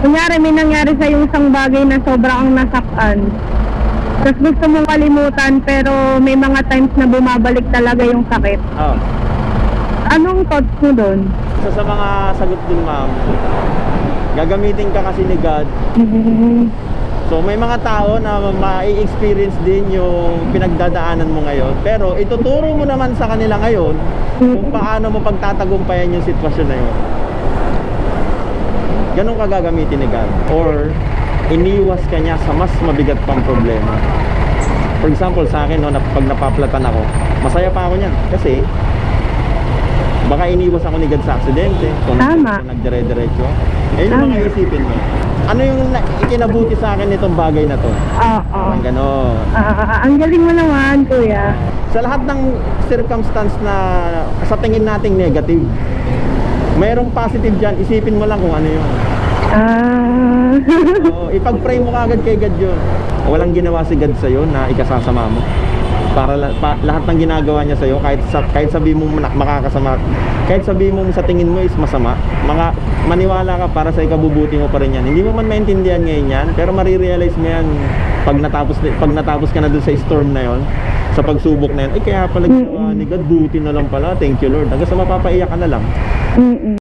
Kunyari, may nangyari sa isang bagay na sobrang ang nasaktan. Tapos gusto mong kalimutan, pero may mga times na bumabalik talaga yung sakit. Oh. Anong thoughts mo doon? So sa mga sagot dun, ma'am, gagamitin ka kasi ni God. So may mga tao na ma-experience din yung pinagdadaanan mo ngayon, pero ituturo mo naman sa kanila ngayon kung paano mo pagtatagumpayan yung sitwasyon na yun. Ganun ka gagamitin ni God, or iniwas ka niya sa mas mabigat pang problema. For example, sa akin, no, pag napaplatan ako, masaya pa ako niyan kasi baka iniwas ako ni God sa aksidente, kung Tama. nagdire-diretso. Eh, yung mga isipin mo, ano yung ikinabuti sa akin nitong bagay na to? Oo. Ang ganon. Ang galing mo naman, kuya. Sa lahat ng circumstance na sa tingin nating negative, mayroong positive dyan, isipin mo lang kung ano yun. So, ipag-pray mo kagad kay God yun. Walang ginawa si God sa'yo na ikasasama mo. Para lahat ng ginagawa niya sa'yo, kahit sabihin mo makakasama, kahit sabihin mo sa tingin mo is masama, maniwala ka, para sa ikabubuti mo pa rin yan. Hindi mo man maintindihan ngayon yan, pero marirealize mo yan pag natapos ka na dun sa storm na yon, sa pagsubok na yun. Ay, kaya pala ginawa ni God, buti na lang pala, thank you Lord. Hanggang sa mapapaiyak ka na lang.